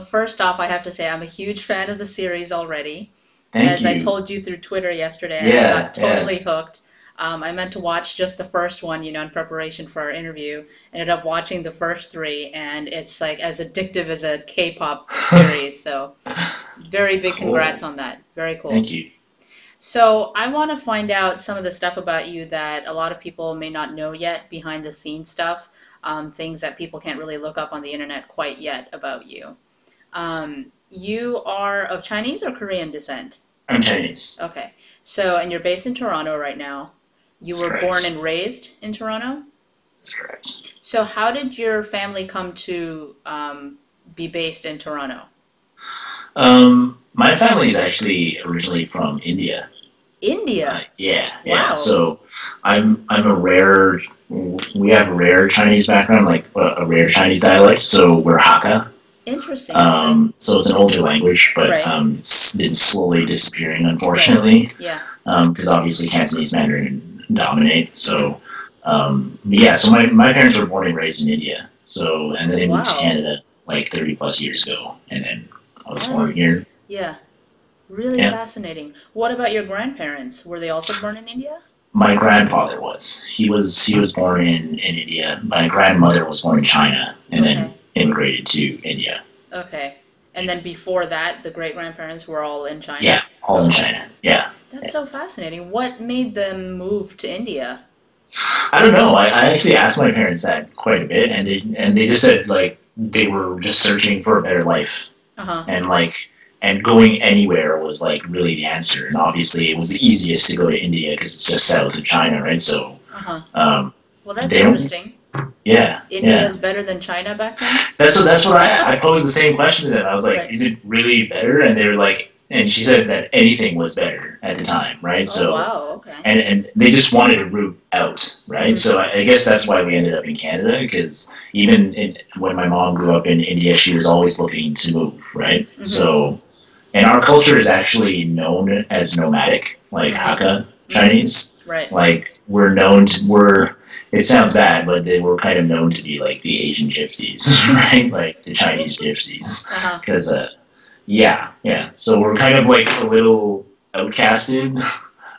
First off, I have to say I'm a huge fan of the series already. Thank As I you. told you through Twitter yesterday, I Yeah, got yeah. totally hooked. I meant to watch just the first one, in preparation for our interview. Ended up watching the first three, and it's like as addictive as a K-pop series. So, very big congrats Cool. on that. Very cool. Thank you. So, I want to find out some of the stuff about you that a lot of people may not know yet, behind the scenes stuff, things that people can't really look up on the internet quite yet about you. You are of Chinese or Korean descent? I'm Chinese. Okay. So, and you're based in Toronto right now. You That's were born correct. and raised in Toronto. That's correct. So, how did your family come to be based in Toronto? My family is actually originally from India. India. Yeah, yeah. Wow. So I'm a rare. We have a rare Chinese background, like a rare Chinese dialect. So we're Hakka. Interesting. Okay. So it's an older language, but Right. it's been slowly disappearing, Right. unfortunately, Yeah. because obviously Cantonese Mandarin dominate. Mm-hmm. So yeah. So my parents were born and raised in India. So and then Oh, they moved to wow. Canada like 30 plus years ago, and then I was That born is, here. yeah, really Yeah. fascinating. What about your grandparents? Were they also born in India? My grandfather was. He was born in India. My grandmother was born in China and then Okay. immigrated to India. Okay. And then before that, the great grandparents were all in Yeah, China? all in Okay. China. Yeah. That's so fascinating. What made them move to India? I don't know. I actually asked my parents that quite a bit, and they just said like they were just searching for a better life, Uh-huh. and and going anywhere was like really the answer. And obviously, it was the easiest to go to India because it's just south of China, right? So Uh-huh. um, Well, that's they don't. interesting. Yeah, yeah. India's better than China back then? That's what I posed the same question to them. I was like, Right. is it really better? And they were like, and she said that anything was better at the time, right? Oh, So wow. Okay. and they just wanted a route out, right? Mm-hmm. So I guess that's why we ended up in Canada because even when my mom grew up in India, she was always looking to move, right? Mm-hmm. So and our culture is actually known as nomadic, like Mm-hmm. Hakka Mm-hmm. Chinese. Right. Like we're known to we're it sounds bad, but they were kind of known to be like the Asian gypsies, right? Like the Chinese gypsies. Uh-huh. Because, yeah, yeah. So we're kind of like a little outcasted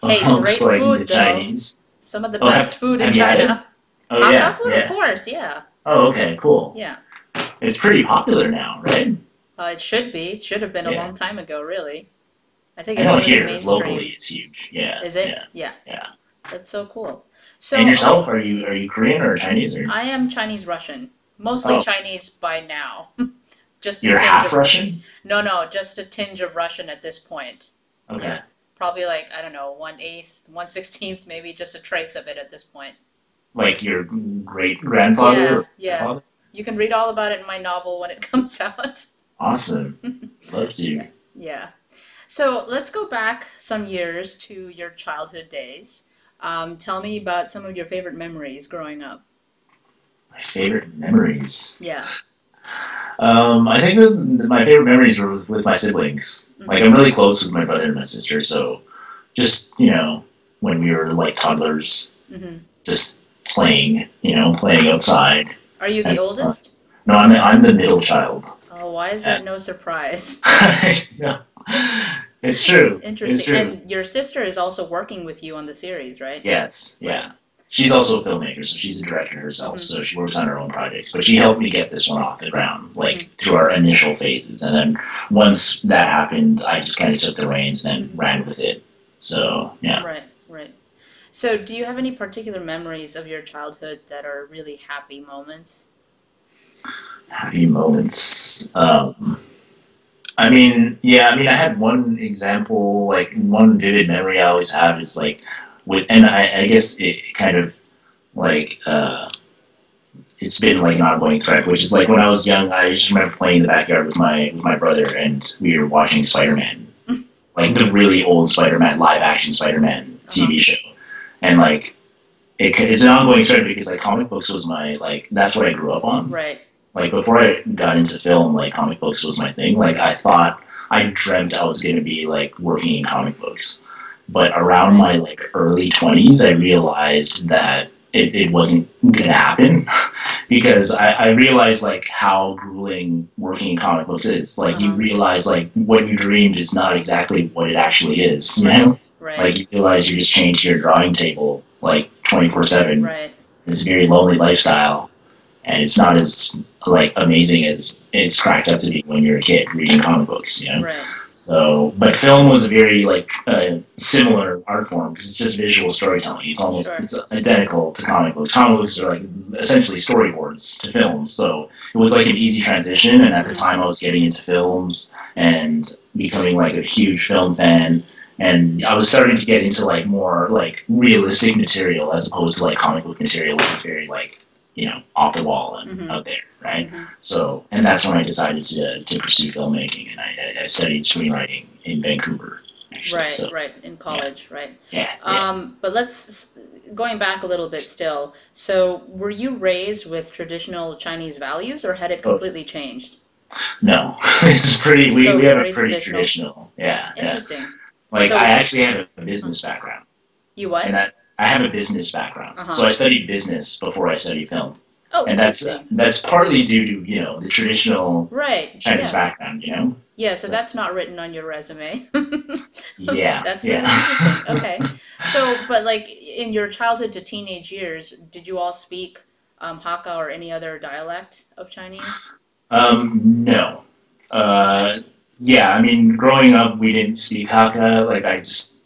Hey, amongst great like the food though. Chinese. Some of the Oh, best food in have you had it? China. Oh, Hakka yeah, food, of yeah. course. Yeah. Oh, okay, cool. Yeah. It's pretty popular now, right? It should be. It should have been a Yeah. long time ago, really. I think I it's know one of the here, locally, mainstream. it's huge. Yeah, Is it? yeah, Yeah. yeah. That's so cool. And So, yourself, okay, are you Korean or Chinese or? I am Chinese Russian. Mostly Oh, Chinese by now. Just a you're tinge half of, Russian? no, no, just a tinge of Russian at this point. Okay. Yeah. Probably like, I don't know, 1/8, 1/16, maybe just a trace of it at this point. Like your great grandfather Yeah, or yeah. grandfather? You can read all about it in my novel when it comes out. Awesome. Love Yeah, to. yeah. So let's go back some years to your childhood days. Tell me about some of your favorite memories growing up. My favorite memories. Yeah. I think my favorite memories were with my siblings. Like Mm-hmm. I'm really close with my brother and my sister, so just when we were like toddlers, Mm-hmm. just playing outside. Are you the And, oldest? no, I'm the middle child. Oh, why is Uh, that no surprise? no, it's true. It's Interesting. true. And your sister is also working with you on the series, right? Yes, Right. yeah. She's also a filmmaker, so she's a director herself. Mm-hmm. So she works on her own projects, but she helped me get this one off the ground, like Mm-hmm. through our initial phases. And then once that happened, I just kind of took the reins and then Mm-hmm. ran with it. So yeah, Right, right. So, do you have any particular memories of your childhood that are really happy moments? happy moments. I mean, yeah, I mean, I had one example, like one vivid memory I always have is like and I guess it kind of like it's been like an ongoing thread, which is like when I was young, I just remember playing in the backyard with my brother, and we were watching Spider Man, like the really old Spider Man live action Spider Man Uh-huh. TV show, and like it's an ongoing thread because like comic books was my like that's what I grew up on. Right. Like before I got into film, like comic books was my thing. Like I dreamt I was gonna be like working in comic books, but around Right. my like early 20s, I realized that it wasn't gonna happen because I realized like how grueling working in comic books is. Like you Uh-huh. realize like what you dreamed is not exactly what it actually is. You Right. know, Right. like you realize you're just chained to your drawing table like 24/7. Right. It's a very lonely lifestyle, and it's not as like amazing as it's cracked up to be when you're a kid reading comic books. You know. Right. So, but film was a very like similar art form because it's just visual storytelling. Sure. It's identical to comic books. Comic books are like essentially storyboards to films, so it was like an easy transition. And at the Mm-hmm. time, I was getting into films and becoming like a huge film fan. And I was starting to get into like more like realistic material as opposed to like comic book material, which is very like off the wall and Mm-hmm. out there, right? Mm-hmm. So, and that's when I decided to pursue filmmaking, and I studied screenwriting in Vancouver, actually. Right, So, right, in yeah, college, right. yeah. But going back a little bit still. So, were you raised with traditional Chinese values, or had it Oh, completely changed? no, it's pretty. We So have a very pretty traditional. traditional. Yeah, yeah. Interesting. Like I So, actually have a uh, business background, you and what? I have a business background. So Uh-huh. I studied business before I studied film, Oh, and interesting. that's partly due to the traditional Right. Chinese Yeah. background. Yeah, so So that's not written on your resume. yeah, That's yeah. really interesting. Okay. So, but like in your childhood to teenage years, did you all speak Hakka or any other dialect of Chinese? No. Okay. Uh, yeah, I mean, growing up, we didn't speak Hakka. Like,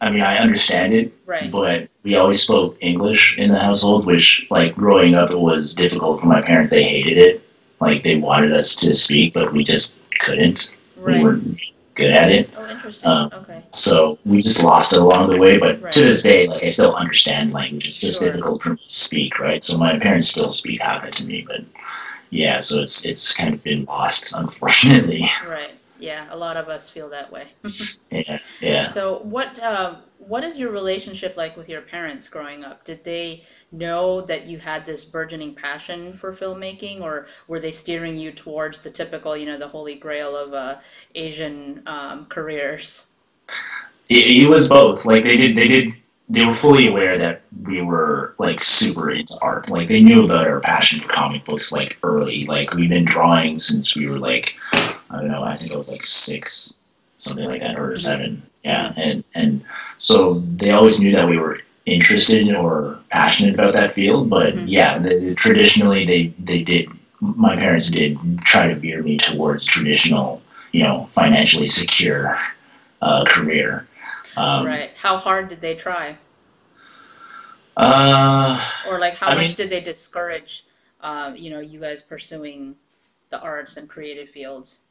I mean, I understand it, Right. but we always spoke English in the household, which, like, growing up, it was difficult for my parents. They hated it. Like, they wanted us to speak, but we just couldn't. We Right. weren't good at it. Oh, interesting. Um, Okay. so we just lost it along the way. But to Right. this day, like, I still understand language. It's just Sure. difficult for me to speak, right? So my parents still speak Hakka to me, but yeah, so it's kind of been lost, unfortunately. Right. Yeah, a lot of us feel that way. Yeah, yeah. So, what is your relationship like with your parents growing up? Did they know that you had this burgeoning passion for filmmaking, or were they steering you towards the typical, the holy grail of Asian careers? It was both. Like they were fully aware that we were like super into art. Like they knew about our passion for comic books like early. Like we've been drawing since we were like I don't know. I think I was like 6, something like that, or Hmm. 7. Yeah, Hmm. and so they always knew that we were interested or passionate about that field. But Hmm. yeah, traditionally they did. My parents did try to veer me towards traditional, financially secure career. Um, Right. How hard did they try? uh, Or like how I much mean, did they discourage, you guys pursuing the arts and creative fields?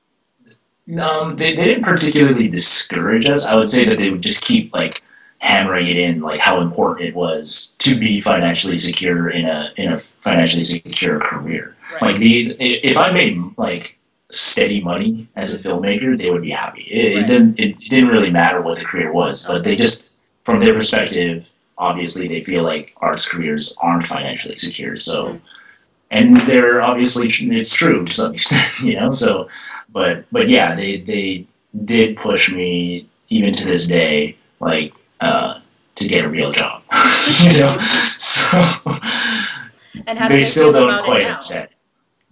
they didn't particularly discourage us. I would say that they would just keep like hammering it in, like how important it was to be financially secure in a financially secure career. Right. Like if I made like steady money as a filmmaker, they would be happy. Right. It didn't really matter what the career was, but they Okay. just from their perspective, obviously they feel like arts careers aren't financially secure. Hmm. So and they're obviously it's true to some extent, So, but yeah, they did push me even to this day, like to get a real job, you know. So And how do they they still feel don't about it quite now? understand.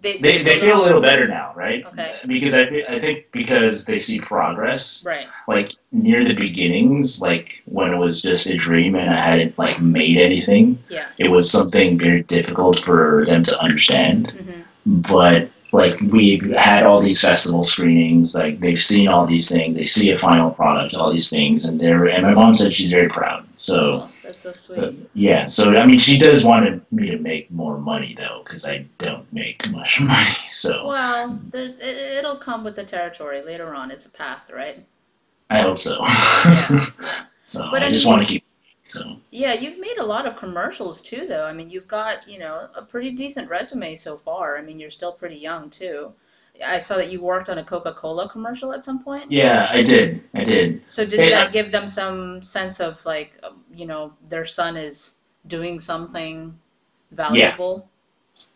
They They still feel a don't? little better now, right? Okay. Because I think because they see progress, Right. like near the beginnings, like when it was just a dream and I hadn't like made anything, Yeah. it was something very difficult for them to understand. Hmm. But like we've had all these festival screenings, like they've seen all these things, they see a final product, all these things, and my mom said she's very proud. So Oh, that's so sweet. yeah, so I mean, she does want me to make more money though, because I don't make much money. So Well, it'll come with the territory later on. It's a path, right? I hope so. Yeah, yeah. So But I I just mean, want to keep. So yeah, you've made a lot of commercials too, though. I mean, you've got, a pretty decent resume so far. I mean, you're still pretty young too. I saw that you worked on a Coca-Cola commercial at some point. yeah, I did. I did. So didn't It, that give them some sense of like, their son is doing something yeah, valuable?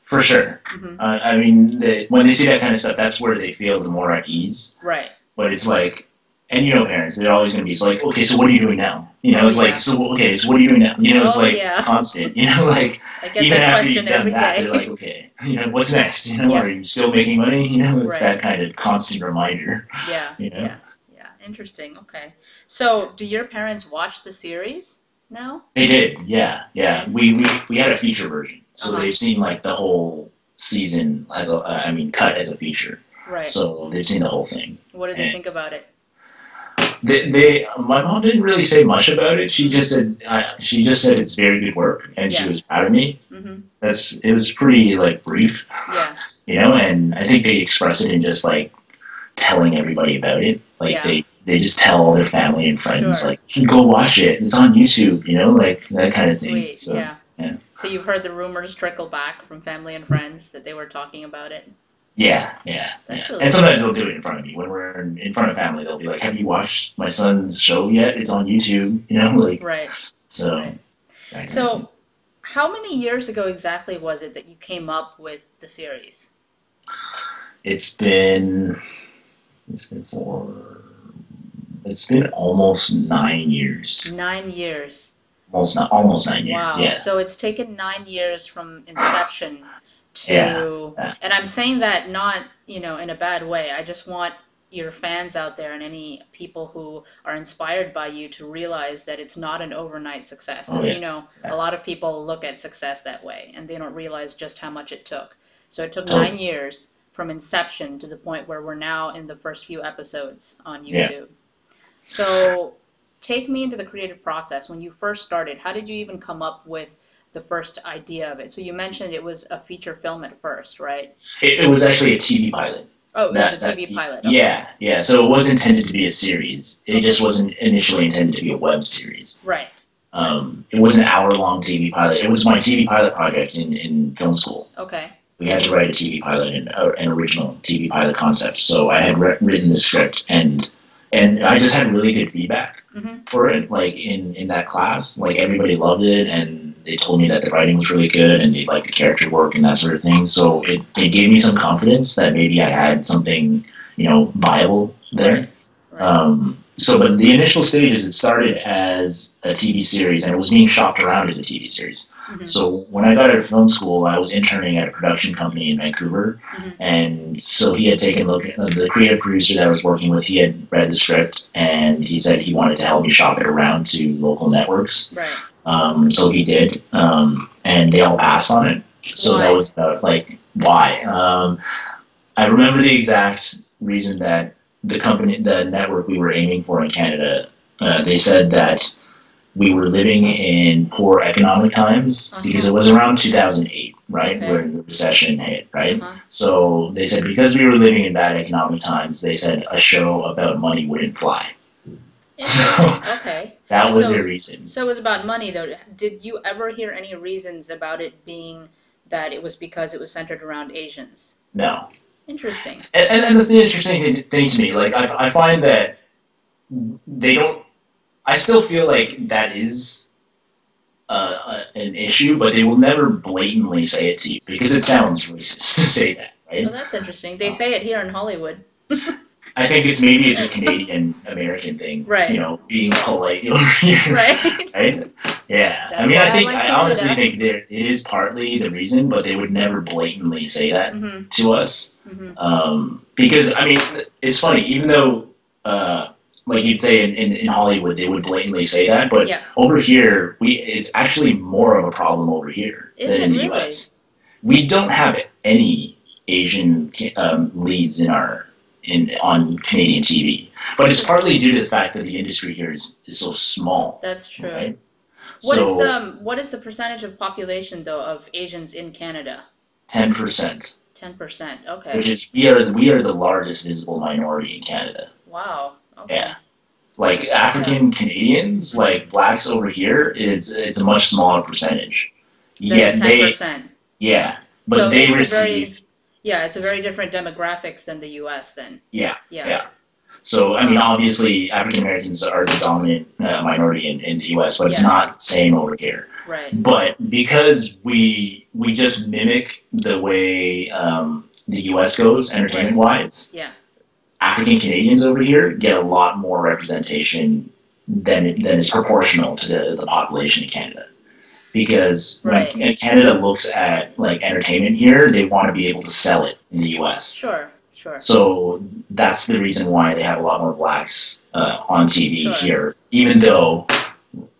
for sure. Hmm. I mean, when they see that kind of stuff, that's where they feel the more at ease. Right. But it's like and you know, parents, they're always going to be like, okay, so what are you doing now? You know, Oh it's like, yeah. so okay, so what are you doing now? You know, it's Oh like it's yeah. constant. You know, like I get even that after question you've done every that, they're like, day. okay, you know, what's next? You know, Yeah. are you still making money? You know, it's Right. that kind of constant reminder. Yeah. You know, Yeah. Yeah. Interesting. Okay. So, do your parents watch the series now? they did, yeah, yeah. And We had a feature version, so uh-huh. they've seen like the whole season as a, I mean, cut as a feature. Right. So they've seen the whole thing, What did they and think about it? my mom didn't really say much about it. Mhm. She just said it's very good work, and she Yeah. was proud of me. Mhm. It was pretty like brief, Yeah. you know, and I think they express it in just like telling everybody about it. Like Yeah. they just tell all their family and friends Sure. like go watch it. It's on YouTube, you know, like that kind of thing. Sweet. So Yeah. yeah. So you've heard the rumors trickle back from family and friends that they were talking about it. Yeah, yeah, That's yeah. really And sometimes cool. they'll do it in front of me. When we're in front of family, they'll be like, "Have you watched my son's show yet? It's on YouTube." You know, like Right. so Right. that kind of thing. So, how many years ago exactly was it that you came up with the series? It's been it's been for it's been almost 9 years. 9 years. Almost 9 years. Wow. Yeah, So it's taken 9 years from inception yeah, to, yeah. and I'm saying that not, in a bad way. I just want your fans out there and any people who are inspired by you to realize that it's not an overnight success. Oh Because, yeah, a yeah. lot of people look at success that way and they don't realize just how much it took. So it took nine Totally. years from inception to the point where we're now in the first few episodes on Yeah. YouTube. So take me into the creative process. When you first started, how did you even come up with the first idea of it? So you mentioned it was a feature film at first, right? It was actually a TV pilot. Oh, it was a That TV pilot. Okay. yeah, yeah. So it was intended to be a series. It just Okay. wasn't initially intended to be a web series. Right. Right. It was an hour-long TV pilot. It was my TV pilot project in film school. Okay. We had to write a TV pilot, an original TV pilot concept. So I had written the script, and I just had really good feedback Mm-hmm. for it. Like in that class, like everybody loved it, and they told me that the writing was really good, and they liked the character work and that sort of thing. So it gave me some confidence that maybe I had something, you know, viable there. Right. Right. But the initial stages, it started as a TV series, and it was being shopped around as a TV series. Mm-hmm. So when I got out of film school, I was interning at a production company in Vancouver, Mm-hmm. and so he had taken a look at the creative producer that I was working with. He had read the script, and he said he wanted to help me shop it around to local networks. Right. So he did, and they all passed on it. So that Why? was like why. I remember the exact reason that the network we were aiming for in Canada, they said that we were living in poor economic times because Uh-huh. it was around 2008, right, Okay. where the recession hit, right? Uh-huh. So they said because we were living in bad economic times, they said a show about money wouldn't fly. So Interesting. Okay. that was their So reason. so it was about money though. Did you ever hear any reasons about it being that it was because it was centered around Asians? No, Interesting. and that's the interesting thing to me. Like I find that they don't. I still feel like that is an issue, but they will never blatantly say it to you because it sounds racist to say that, Oh, right? that's interesting. They say it here in Hollywood. I think it's a Canadian American thing, you Right. know, being polite over here, Right. right? Yeah, I That's mean, why I like I honestly Canada. think that it is partly the reason, but they would never blatantly say that Mm-hmm. to us, Mm-hmm. because I mean, it's funny, even though. Like you'd say in Hollywood, they would blatantly say that, but Yeah. over here, it's actually more of a problem over here Is than it in the really? U.S. We don't have any Asian leads on Canadian TV, but it's partly Interesting. due to the fact that the industry here is so small, That's true. right? What is So the percentage of population though of Asians in Canada? 10%, 10%. which Okay. is we are the largest visible minority in Canada. Wow. Yeah. Okay. Like Yeah. African Canadians, Mm-hmm. like blacks over here, it's a much smaller percentage. Than the Yet they, 10%. yeah, but So they it's a receive, very yeah, it's a very different demographics than the US then. yeah, Yeah. yeah. So I mean, Wow. obviously, African Americans are the dominant minority in the U.S., but it's Yeah. not the same over here. Right. But because we just mimic the way the U.S. goes Right. entertainment wise, Yeah. African Canadians over here get a lot more representation than is proportional to the population in Canada. Because when Right. Canada looks at like entertainment here, they want to be able to sell it in the U.S. Sure. Sure. So that's the reason why they have a lot more blacks on TV Sure. here, even though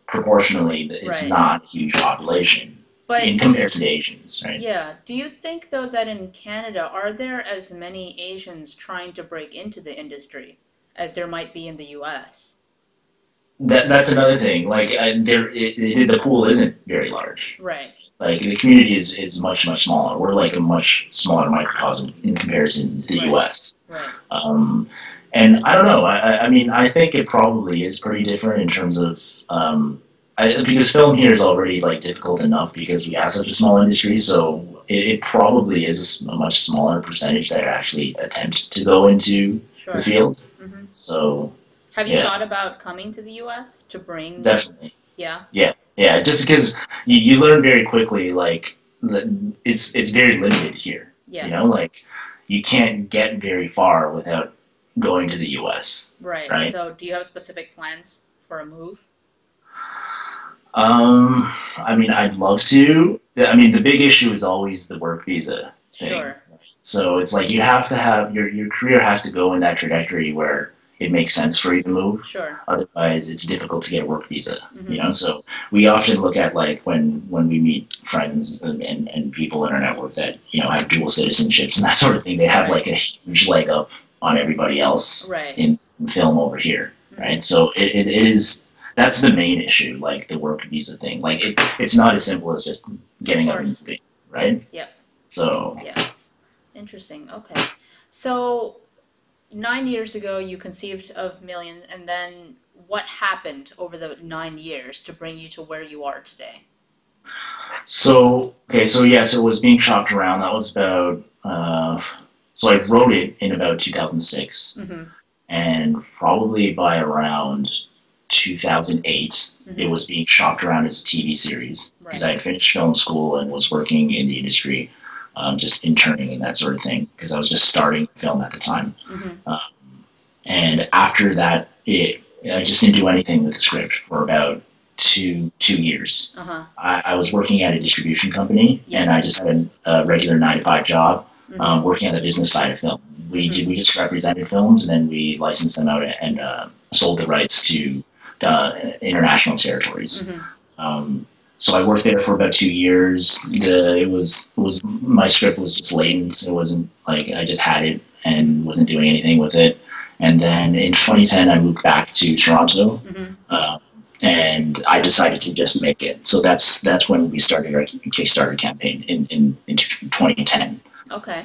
proportionally it's Right. not a huge population in But comparison to Asians, right? yeah, do you think though that in Canada are there as many Asians trying to break into the industry as there might be in the US? That's another thing. Like the pool isn't very large. Right. Like the community is much smaller. We're like a much smaller microcosm in comparison to the Right. U.S. Right. Um, and I don't know. I mean, I think it probably is pretty different in terms of because film here is already like difficult enough because we have such a small industry. So it probably is a much smaller percentage that actually attempt to go into the Sure. field. Hmm. So Have you yeah, thought about coming to the US to bring, definitely. yeah? Yeah, yeah. Just because you learn very quickly, like it's very limited here. You Yeah. know, like you can't get very far without going to the U.S. Right. Right? So do you have specific plans for a move? I mean, I'd love to. I mean, the big issue is always the work visa thing. Sure. So it's like you have to have your career has to go in that trajectory where it makes sense for you to move. Sure. Otherwise, it's difficult to get a work visa. You Hmm. know, so we often look at like when we meet friends and people in our network that have dual citizenships and that sort of thing. They have Right. like a huge leg up on everybody else Right. in film over here, Hmm. right? So it is that's the main issue, like the work visa thing. Like it's not as simple as just Of getting up and course. moving, right? Yep. So Yeah. Interesting. Okay. So 9 years ago, you conceived of Millions, and then what happened over the 9 years to bring you to where you are today? okay, so yes, it was being shopped around. That was about so I wrote it in about 2006, Mm-hmm. and probably by around 2008, it Mm-hmm. was being shopped around as a TV series because Right. I had finished film school and was working in the industry, just interning and that sort of thing because I was just starting film at the time. Mm-hmm. Uh, and after that, I just didn't do anything with the script for about two years. Uh-huh. I was working at a distribution company, Yeah. and I just had a regular 9 to 5 job, Mm-hmm. working on the business side of film. Mm-hmm. We just represented films, and then we licensed them out and sold the rights to international territories. Mm-hmm. Um, so I worked there for about 2 years. It was my script was just latent. It wasn't like I just had it and wasn't doing anything with it. And then in 2010, I moved back to Toronto, Mm-hmm. and I decided to just make it. So that's when we started our Kickstarter campaign in 2010. Okay.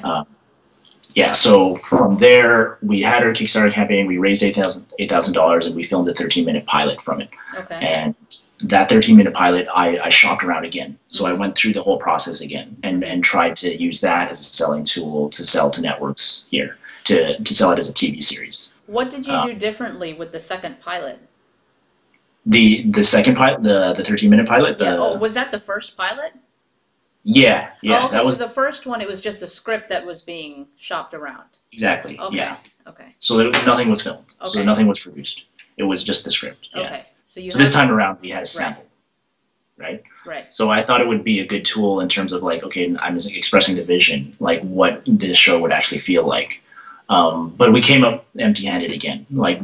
Yeah, so from there, we had our Kickstarter campaign. We raised $8,000, and we filmed a 13-minute pilot from it. Okay. And that 13-minute pilot, I shopped around again. So I Mm-hmm. went through the whole process again and tried to use that as a selling tool to sell to networks here, to sell it as a TV series. What did you Uh, do differently with the second pilot? the second pilot, the 13-minute pilot, Yeah. Oh, was that the first pilot? Oh, yeah, okay. that So was the first one, it was just a script that was being shopped around. exactly, Okay. yeah. Okay. So nothing was filmed. So Okay. nothing was produced. It was just the script. Yeah. Okay. So you So this had, time around, we had a sample, right? right. So I thought it would be a good tool in terms of like, okay, I'm just expressing the vision, like what this show would actually feel like. But we came up empty-handed again. Like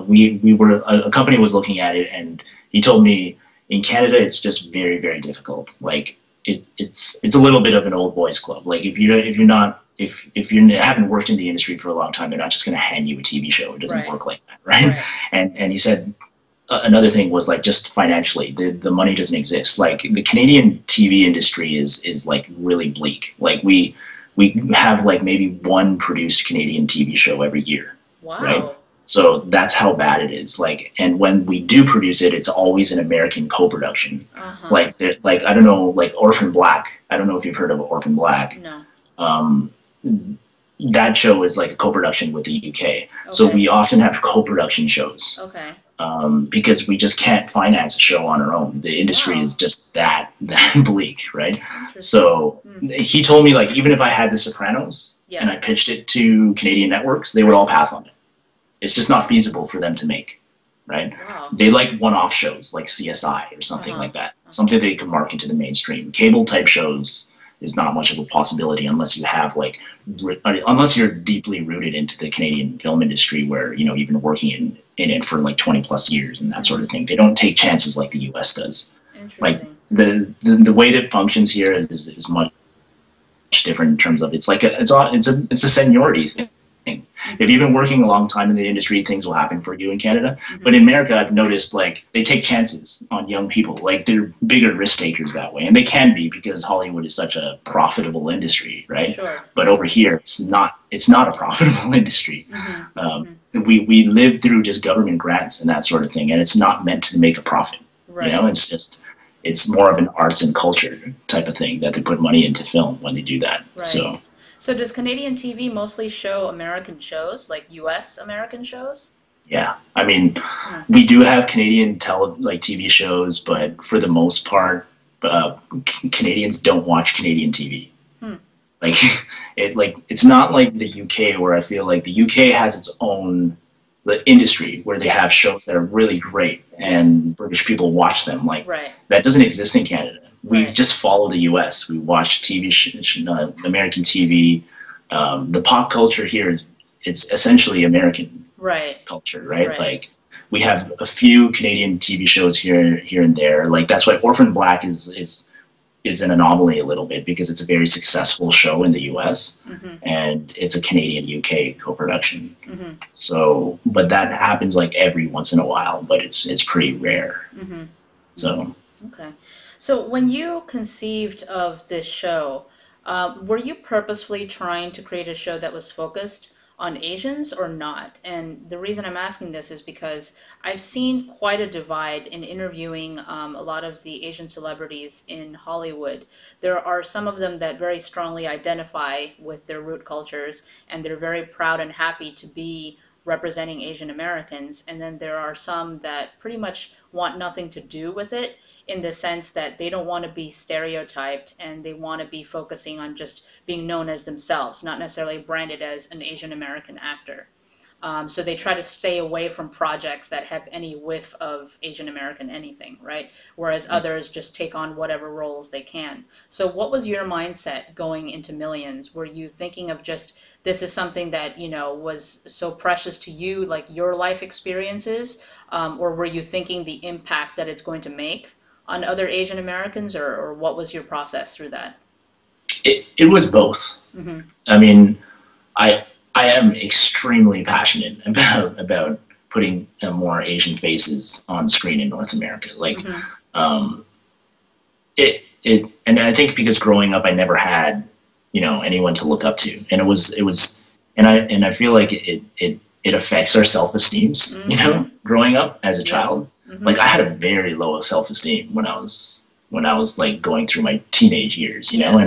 we were a company was looking at it, and he told me in Canada it's just very difficult. Like it's a little bit of an old boys club. Like if you haven't worked in the industry for a long time, they're not just going to hand you a TV show. It doesn't Right. work like that, right? Right. And he said another thing was like just financially, the money doesn't exist. Like the Canadian TV industry is like really bleak. Like we have like maybe one produced Canadian TV show every year, right? Wow. So that's how bad it is. Like, and when we do produce it, it's always an American co-production. Uh-huh. Like I don't know, like Orphan Black. I don't know if you've heard of Orphan Black. No. Um, that show is like a co-production with the UK. So Okay. we often have co-production shows. Okay. because we just can't finance a show on our own. The industry Wow. is just that bleak, right? Interesting. So Hmm. he told me like even if I had The Sopranos and Yeah. I pitched it to Canadian networks, they would all pass on it. It's just not feasible for them to make, right? Wow. They like one-off shows like CSI or something Uh-huh. like that, Uh-huh. something they can market to the mainstream. Cable type shows is not much of a possibility unless you have like unless you're deeply rooted into the Canadian film industry where you've been working in it for like 20 plus years and that sort Hmm. of thing. They don't take chances like the US does. Like Interesting. the way that it functions here is much different in terms of it's like it's a seniority thing. If Hmm. you've been working a long time in the industry, things will happen for you in Canada. But Hmm. in America, I've noticed like they take chances on young people. Like they're bigger risk takers that way, and they can be because Hollywood is such a profitable industry, right? Sure. But over here, it's not. It's not a profitable industry. Hmm. Um, Hmm. we live through just government grants and that sort of thing, and it's not meant to make a profit. Right. It's more of an arts and culture type of thing that they put money into film when they do that. Right. So So does Canadian TV mostly show American shows, like US American shows? yeah, I mean, Hmm. we do have Canadian TV shows, but for the most part, Canadians don't watch Canadian TV. Hmm. Like it's not like the UK where I feel like the UK has its own the industry where they Yeah. have shows that are really great Yeah. and British people watch them. Like Right. that doesn't exist in Canada. We Right. just follow the US. We watch American TV. The pop culture here is it's essentially American Right. culture, right? Right. Like we have a few Canadian TV shows here and there. Like that's why Orphan Black is an anomaly a little bit because it's a very successful show in the US Hmm. and it's a Canadian UK co-production. Hmm. So, but that happens like every once in a while, but it's pretty rare. Hmm. So, Okay. So when you conceived of this show, were you purposefully trying to create a show that was focused on Asians or not? And the reason I'm asking this is because I've seen quite a divide in interviewing a lot of the Asian celebrities in Hollywood. There are some of them that very strongly identify with their root cultures, and they're very proud and happy to be representing Asian Americans. And then there are some that pretty much want nothing to do with it in the sense that they don't want to be stereotyped and they want to be focusing on just being known as themselves, not necessarily branded as an Asian American actor. So they try to stay away from projects that have any whiff of Asian American anything, right? Whereas others just take on whatever roles they can. So what was your mindset going into Millions? Were you thinking of just this is something that, was so precious to you, like your life experiences, or were you thinking the impact that it's going to make on other Asian Americans, or what was your process through that? it was both. Hmm. I mean, I I am extremely passionate about putting more Asian faces on screen in North America. Like, Hmm. um, and I think because growing up, I never had, anyone to look up to, and and I feel like it affects our self esteems, Hmm. growing up as a Yep. child. Hmm. Like I had a very low self esteem when I was like going through my teenage years, Yeah.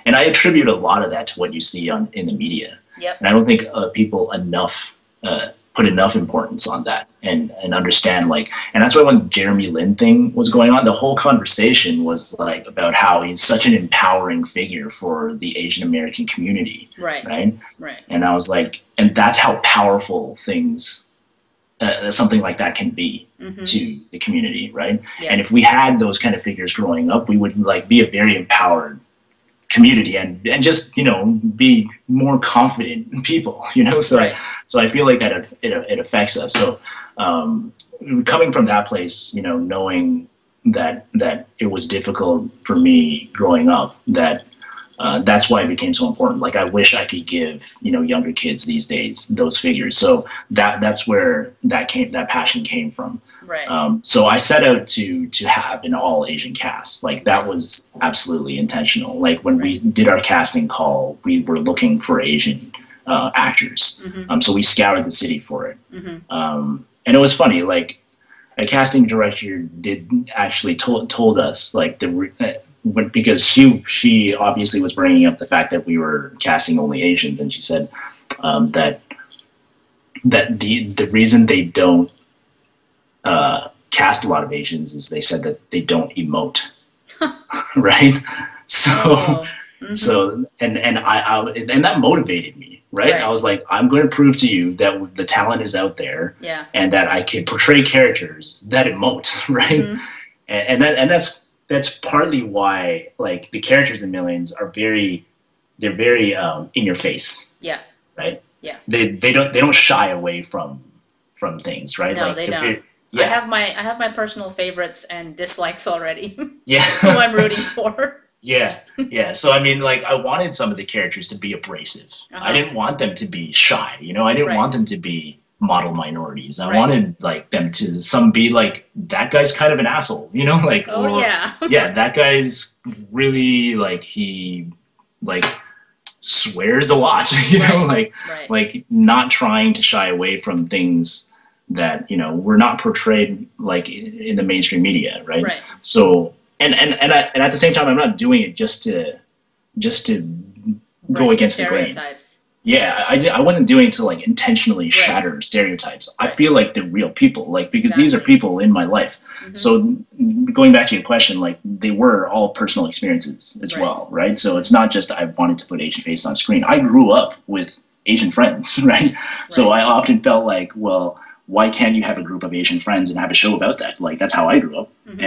and I attribute a lot of that to what you see in the media, Yep. and I don't think people enough put enough importance on that and understand and that's why when the Jeremy Lin thing was going on, the whole conversation was like about how he's such an empowering figure for the Asian American community, Right. right? Right. And I was like, and that's how powerful something like that can be Hmm. to the community, right? Yeah. And if we had those kind of figures growing up, we would be a very empowered community and just be more confident people, so Right. I feel like that it affects us. So coming from that place, knowing that it was difficult for me growing up, that's why it became so important. Like I wish I could give younger kids these days those figures. So that's where that passion came from. Right. So I set out to have an all Asian cast. Like that was absolutely intentional. Like when we Right. did our casting call, we were looking for Asian actors. Hmm. So we scoured the city for it. Hmm. And it was funny. Like a casting director did actually told us because she obviously was bringing up the fact that we were casting only Asians, and she said that the reason they don't cast a lot of Asians is they said that they don't emote, right? So Oh. Mm-hmm. and that motivated me, right? I Right. was like, I'm going to prove to you that the talent is out there, Yeah. and that I can portray characters that emote, right? Mm-hmm. And that's partly why like the characters in Millions are very in your face, Yeah. right? Yeah. They don't shy away from things, right? No, Like they they're don't. very, yeah, I have my personal favorites and dislikes already. Who yeah. I'm rooting for. Yeah, yeah. So I mean, like, I wanted some of the characters to be abrasive. I Uh-huh. didn't want them to be shy. I didn't Right. want them to be model minorities. I Right. wanted like them to some be like that guy's kind of an asshole, like Oh or yeah. yeah, that guy's really like he like swears a lot, Right. like Right. not trying to shy away from things that were not portrayed like in the mainstream media, right? Right. So and at the same time, I'm not doing it just to go Break against the grain. stereotypes. Yeah, I wasn't doing it to like intentionally Right. shatter stereotypes. I Right. feel like they're real people, like because these are Exactly. people in my life. Mm-hmm. So going back to your question, like they were all personal experiences as Right. well, right? So it's not just I wanted to put Asian face on screen. I grew up with Asian friends, right? So Right. I often felt like, well, why can't you have a group of Asian friends and have a show about that? Like that's how I grew up, Mm-hmm.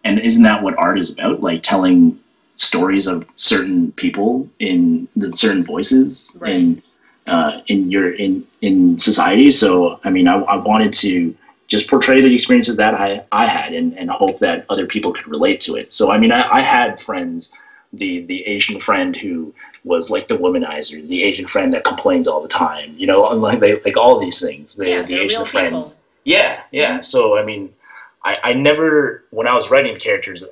and isn't that what art is about? Like telling stories of certain people in the certain voices Right. in society. So I mean, I wanted to just portray the experiences that I had, and hope that other people could relate to it. So I mean, I had friends, the Asian friend who was like the womanizer, the Asian friend that complains all the time, like all these things. Yeah, The they're Asian real friend, people. yeah, yeah. Mm-hmm. So I mean, I never, when I was writing characters,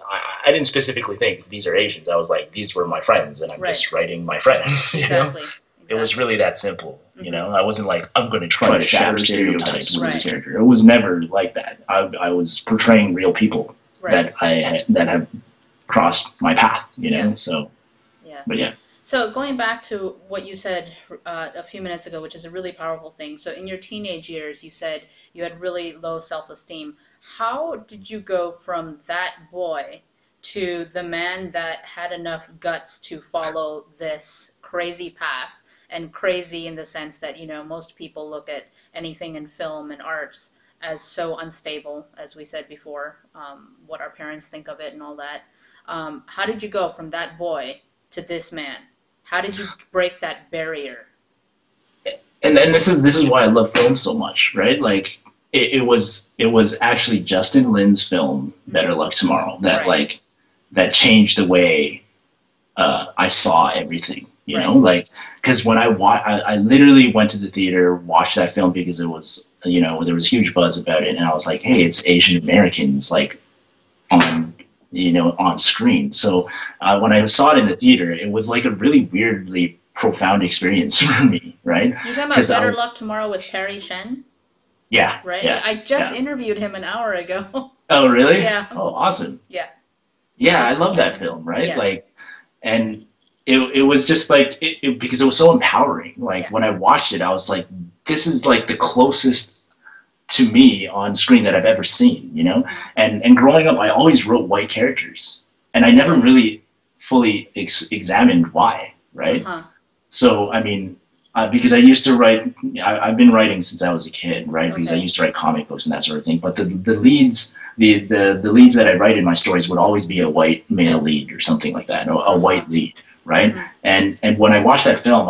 I didn't specifically think these are Asians. I was like, these were my friends, and I'm Right. just writing my friends. Exactly. It was Exactly. really that simple. Mm-hmm. I wasn't like, I'm going to try to shatter stereotypes with this Right. character. It was never like that. I was portraying real people Right. that have crossed my path. Yeah. So, Yeah. but yeah. So going back to what you said a few minutes ago, which is a really powerful thing. So in your teenage years, you said you had really low self-esteem. How did you go from that boy to the man that had enough guts to follow this crazy path? And crazy in the sense that, most people look at anything in film and arts as so unstable, as we said before, what our parents think of it and all that. How did you go from that boy to this man? How did you break that barrier? And then this is why I love film so much, right? Like it was actually Justin Lin's film Better Luck Tomorrow that Right. that changed the way I saw everything. Right. Like because when I literally went to the theater, watched that film because it was there was huge buzz about it, and I was like, hey, it's Asian Americans like on on screen. So when I saw it in the theater, it was like a really weirdly profound experience for me, right? You're talking about Because Better Luck Tomorrow with Perry Shen, yeah, right? yeah, I just yeah. interviewed him an hour ago. Oh, really? Yeah. Oh, awesome. Yeah. Yeah, I It's love that amazing. film, right? Yeah. Like, and it was just like because it was so empowering. Like Yeah. when I watched it, I was like, this is like the closest to me on screen that I've ever seen, And growing up, I always wrote white characters, and I never really fully examined why, right? Uh-huh. So I mean, because I used to write, I've been writing since I was a kid, right? Because I Okay. used to write comic books and that sort of thing. But the leads, the leads that I write in my stories would always be a white male lead or something like that, a white lead, right? Mhm. And when I watched that film,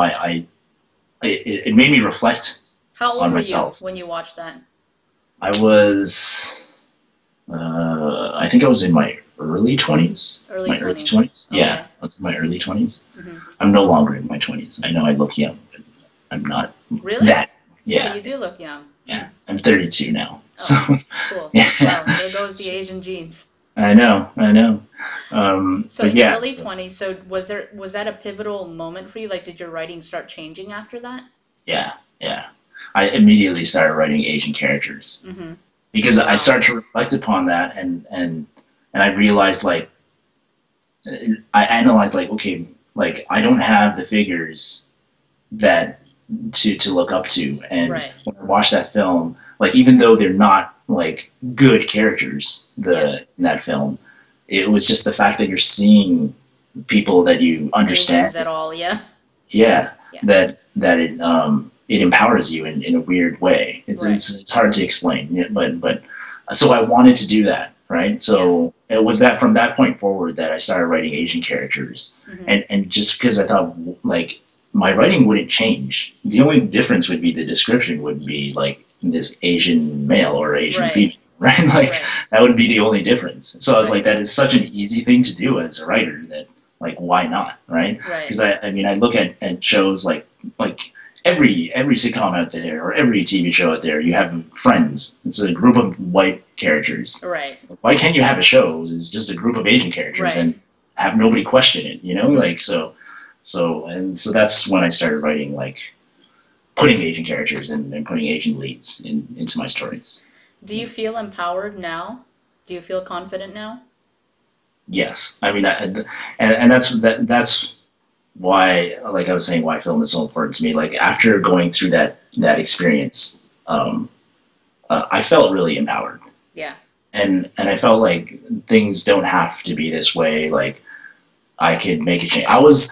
it made me reflect How old on were myself. you when you watched that? I was, I think I was in my early 20s. Early My early 20s. 20s. Okay. Yeah, I was in my early 20s. Hmm. I'm no longer in my 20s. I know I look young, but I'm not Really? that. Yeah, Yeah, you do look young. yeah. I'm 32 now. So, Oh, cool. yeah. Well, there goes the Asian genes. I know. So But in your yeah, early so, 20s, so was that a pivotal moment for you? Like, did your writing start changing after that? yeah, yeah. I immediately started writing Asian characters Mm-hmm. because I Wow. started to reflect upon that, and I realized like I analyzed like, okay, like I don't have the figures that to look up to, and Right. when I watched that film, like even though they're not like good characters Yeah. in that film. It was just the fact that you're seeing people that you understand. Asians at all. Yeah. Yeah, Yeah. that it empowers you in a weird way. Right. It's hard to explain, yeah, but so I wanted to do that, right? Yeah. So it was that from that point forward that I started writing Asian characters, Hmm. and just because I thought like my writing wouldn't change, the only difference would be the description would be like this Asian male or Asian Right. female. Right, like Right. that would be the only difference. So I was Right. like, that is such an easy thing to do as a writer that like why not, right? Right. Because I mean I look at shows like every sitcom out there or every TV show out there, you have friends. It's a group of white characters. Right. Why can't you have a show? It's just a group of Asian characters Right. and have nobody question it, you know? Mhm. Like so that's when I started writing like putting Asian characters and putting Asian leads into my stories. Do you feel empowered now? Do you feel confident now? Yes, I mean, and that's why, like I was saying, why film is so important to me. Like after going through that experience, I felt really empowered, Yeah. and I felt like things don't have to be this way. Like I could make a change. I was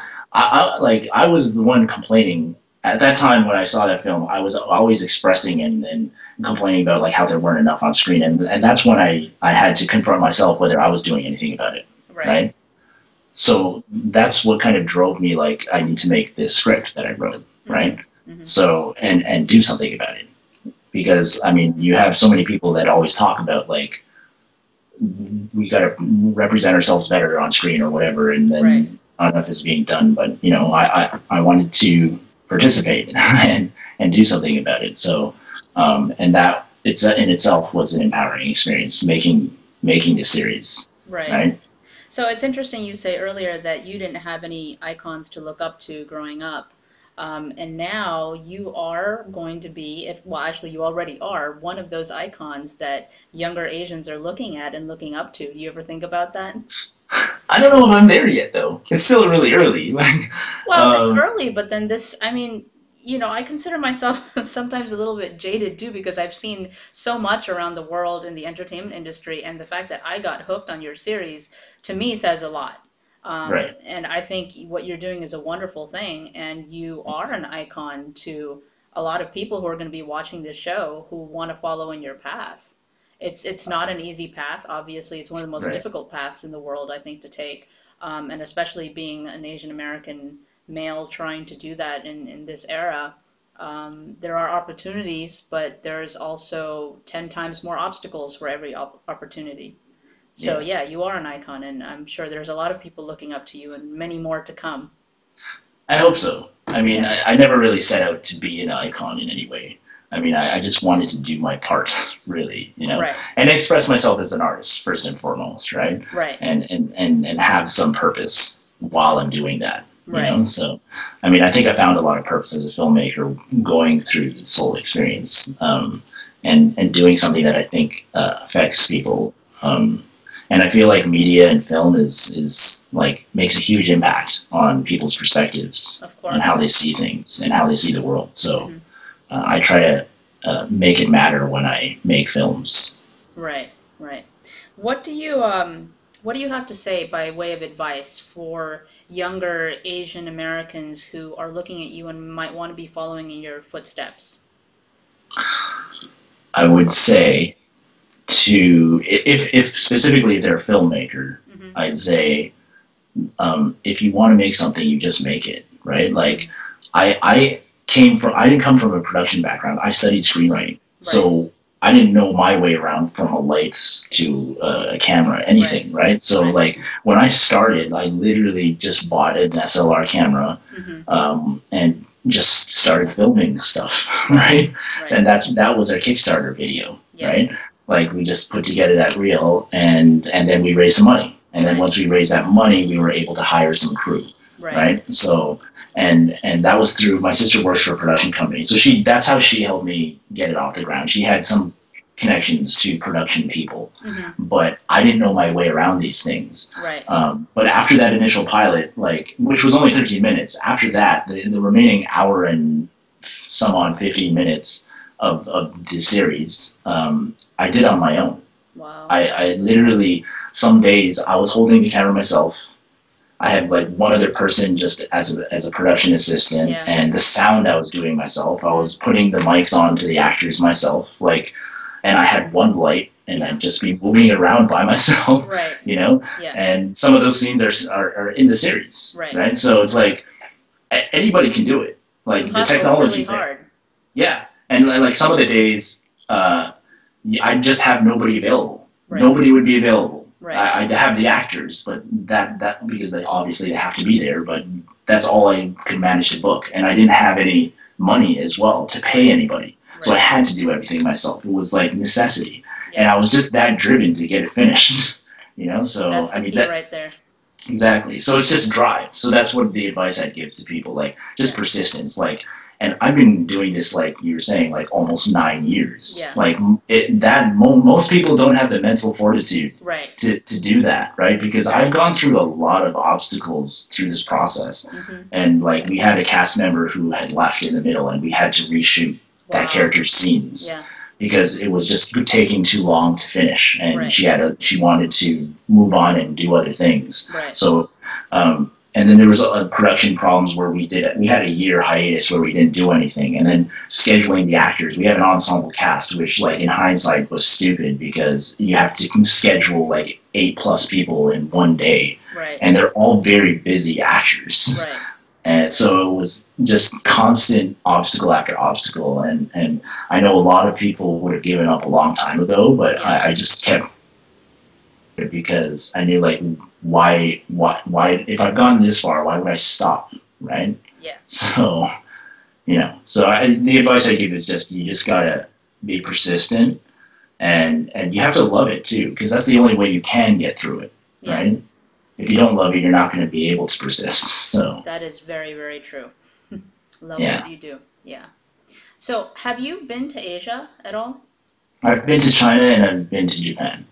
the one complaining at that time when I saw that film. I was always expressing and complaining about like how there weren't enough on screen, and that's when I had to confront myself whether I was doing anything about it, Right. right? So that's what kind of drove me. Like I need to make this script that I wrote, Hmm. right? Hmm. So and do something about it because I mean you have so many people that always talk about like we got to represent ourselves better on screen or whatever, and Right. then not enough is being done. But you know, I wanted to participate and do something about it. So and that it's in itself was an empowering experience making this series, Right. right? So it's interesting you say earlier that you didn't have any icons to look up to growing up. And now you are going to be, if, well, actually, you already are one of those icons that younger Asians are looking at and looking up to. Do you ever think about that? I don't know if I'm there yet though. It's still really early. Like, Well, it's um, early, but then this, I mean, I consider myself sometimes a little bit jaded too because I've seen so much around the world in the entertainment industry, and the fact that I got hooked on your series to me says a lot. right, And I think what you're doing is a wonderful thing, and you are an icon to a lot of people who are going to be watching this show who want to follow in your path. It's not an easy path. Obviously, it's one of the most right, difficult paths in the world, I think, to take. And especially being an Asian American male trying to do that in this era, there are opportunities, but there's also 10 times more obstacles for every opportunity. So, yeah. yeah, you are an icon, and I'm sure there's a lot of people looking up to you and many more to come. I hope so. I mean, Yeah, I never really set out to be an icon in any way. I mean, I just wanted to do my part, really, right, and express myself as an artist first and foremost, right? right, And have some purpose while I'm doing that, right, So, I mean, I think I found a lot of purpose as a filmmaker going through this whole experience, and doing something that I think affects people. And I feel like media and film is like makes a huge impact on people's perspectives of and how course. they see things and how they see the world. So Hmm. I try to make it matter when I make films. Right, right. What do you what do you have to say by way of advice for younger Asian Americans who are looking at you and might want to be following in your footsteps? I would say to if specifically if they're a filmmaker, Hmm. I'd say if you want to make something, you just make it, right? Like I didn't come from a production background. I studied screenwriting, Right, so I didn't know my way around from a light to a camera, right, anything, right? So right. like when I started, I literally just bought an SLR camera Hmm. and just started filming stuff, Right, right? right. And that was our Kickstarter video, Yeah, right? Like we just put together that reel and then we raised some money. And then right, once we raised that money, we were able to hire some crew, right, right? So and that was through my sister works for a production company, so that's how she helped me get it off the ground. She had some connections to production people, hmm, but I didn't know my way around these things. right, But after that initial pilot, like which was only 13 minutes, after that, the remaining hour and some on 15 minutes of the series, I did on my own. Wow. I literally, some days I was holding the camera myself. I had like one other person just as a production assistant, Yeah. and the sound I was doing myself. I was putting the mics on to the actors myself, like, and I had one light, and Yeah. I'd just be moving it around by myself, Right. you know. Yeah. And some of those scenes are in the series, Right. right? So it's like anybody can do it. You Like the hustle really technology's there. hard. Yeah, and like some of the days, I just have nobody available. Right. Nobody would be available. Right. I have the actors, but that because they obviously they have to be there. But that's all I could manage to book, and I didn't have any money as well to pay anybody, so I Right. had to do everything myself. It was like necessity, and Yeah. I was just that driven to get it finished. You know, so That's I the mean key that right there. exactly. So it's just drive. So that's what the advice I'd give to people, like just Yeah. persistence. Like, and I've been doing this, like you were saying, like almost 9 years. Yeah. Like most people don't have the mental fortitude Right. to do that, right? Because I've gone through a lot of obstacles through this process, Mm-hmm. and like we had a cast member who had left in the middle, and we had to reshoot Wow. that character's scenes Yeah. because it was just taking too long to finish, and Right. she wanted to move on and do other things. Right. So, and then there was production problems where we had a year hiatus where we didn't do anything, and then scheduling the actors. We have an ensemble cast, which like in hindsight was stupid because you have to schedule like 8+ people in one day, Right. and they're all very busy actors. Right. And so it was just constant obstacle after obstacle. And I know a lot of people would have given up a long time ago, but Yeah. I just kept it because I knew like why if I've gone this far, why would I stop, right? Yeah. So the advice I give is just you just gotta be persistent, and you have to love it too, because that's the only way you can get through it, Yeah. right? If you don't love it, you're not going to be able to persist. So That is very, very true. Love yeah. what you do. Yeah. So, have you been to Asia at all? I've been to China and I've been to Japan.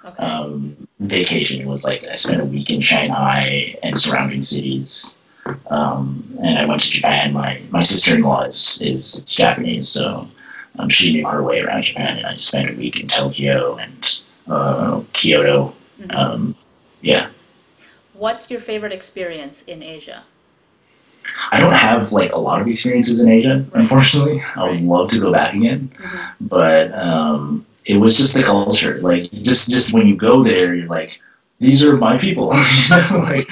Okay. Vacation was like I spent a week in Shanghai and surrounding cities, and I went to Japan. My sister-in-law is Japanese, so she knew her way around Japan, and I spent a week in Tokyo and Kyoto. Mm-hmm. Yeah. What's your favorite experience in Asia? I don't have like a lot of experiences in Asia, Right. unfortunately. I would Right. love to go back again, Mm-hmm. but it was just the culture. Like just when you go there, you're like, these are my people. You know, like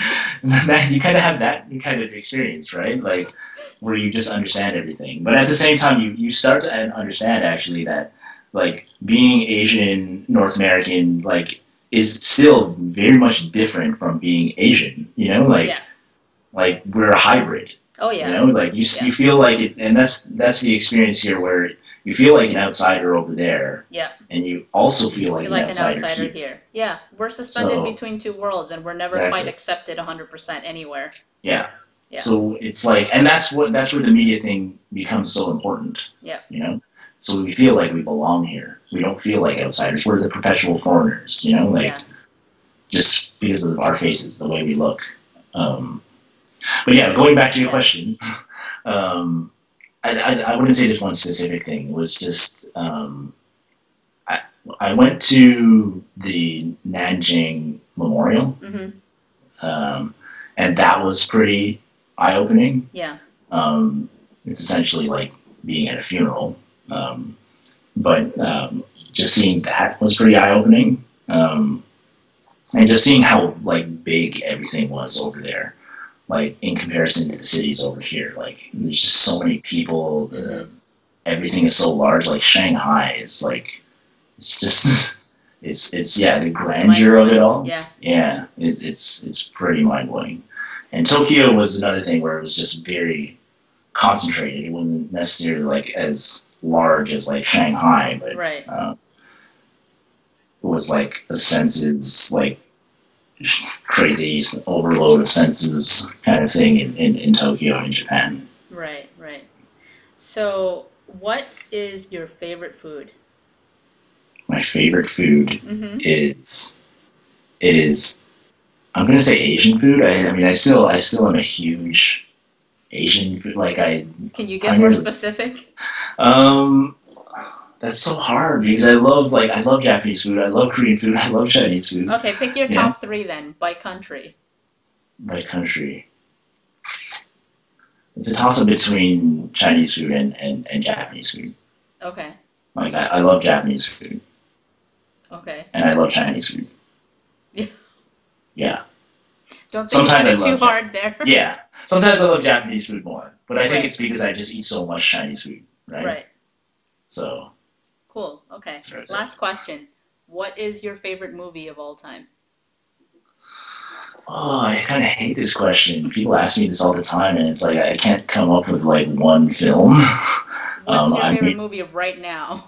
that, you kind of have that kind of experience, right? Like where you just understand everything. But at the same time, you start to understand actually that like being Asian, North American, like is still very much different from being Asian. You know, like. Yeah. Like we're a hybrid, Oh, yeah. you know. Like you Yeah. feel like it, and that's the experience here where you feel like an outsider over there, Yeah. and you also feel like You're an like an outsider outsider here. here. Yeah. We're suspended So between two worlds and we're never quite exactly, accepted 100% anywhere. yeah. Yeah. So it's like, and that's where the media thing becomes so important, Yeah. you know. So we feel like we belong here. We don't feel like outsiders. We're the perpetual foreigners, you know, like Yeah. just because of our faces, the way we look. But yeah, going back to your Yeah. question, um, I wouldn't say there's one specific thing. It was just I, I went to the Nanjing Memorial, Mm-hmm. and that was pretty eye opening. Yeah. It's essentially like being at a funeral, but just seeing that was pretty eye opening, and just seeing how like big everything was over there. Like in comparison to the cities over here, like there's just so many people. Mm-hmm. Everything is so large. Like Shanghai is like it's just it's yeah, the It's grandeur of it mind-blowing. all. Yeah. Yeah, it's pretty mind blowing. And Tokyo was another thing where it was just very concentrated. It wasn't necessarily like as large as like Shanghai, but Right. it was like a senses like crazy overload of senses kind of thing in Tokyo and in Japan. Right. Right. So, what is your favorite food? My favorite food Mm-hmm. is it is I'm gonna say Asian food. I mean I still am a huge Asian food like I Can you get more primarily specific? um That's so hard because I love Japanese food, I love Korean food, I love Chinese food. Okay, pick your Yeah, top three then by country. by country. It's a toss up between Chinese food and Japanese food. Okay, Like I love Japanese food okay. and I love Chinese food. Yeah. Yeah. Don't think Sometimes about I it too love hard there. yeah. Sometimes I love Japanese food more, but I think Right, it's because I just eat so much Chinese food, right? right. So Cool. Okay. that's it. Last question. What is your favorite movie of all time? Oh, I kind of hate this question. People ask me this all the time, and it's like I can't come up with like one film. What's your I favorite mean, movie right now?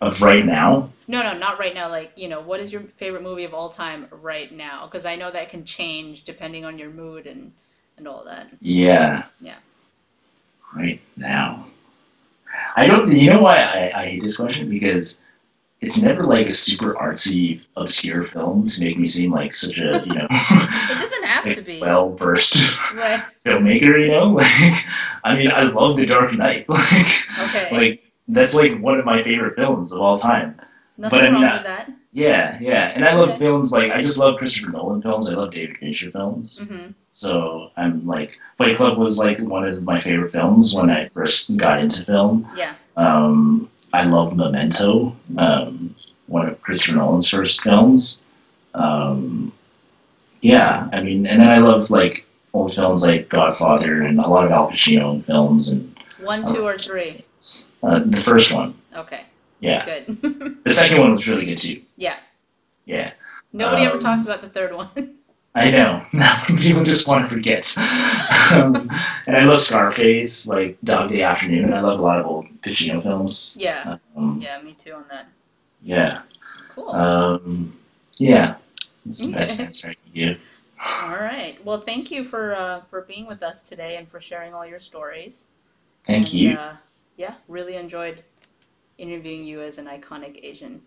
of right now, No, no, not right now. Like, what is your favorite movie of all time right now? Because I know that can change depending on your mood and all that. yeah, Yeah. right now. I don't. You know why I hate this question? Because it's never like a super artsy, obscure film to make me seem like such a It doesn't have to like be. well versed Right. filmmaker. Like I mean, I love The Dark Knight. Okay. Like that's like one of my favorite films of all time. But Nothing I mean, wrong with that. yeah, yeah, and I love Okay. films like I just love Christopher Nolan films. I love David Fincher films. Mm-hmm. So I'm like Fight Club was like one of my favorite films when I first got into film. Yeah. I love Memento, one of Christopher Nolan's first films. Um, yeah, I mean, and then I love like old films like Godfather and a lot of Al Pacino films and One, I two, love or three. the first one. Okay. Yeah, Good. the second one was really good too. Yeah. Yeah. Nobody ever talks Um, about the third one. I know. People just want to forget. um, and I love Scarface, like Dog Day Afternoon. I love a lot of old Pacino films. Yeah. Um, Yeah, me too on that. yeah. Cool. Um, yeah. That's the best Okay. answer I can give. All right. Well, thank you for being with us today and for sharing all your stories. Thank And you. yeah, really enjoyed interviewing you as an iconic Asian.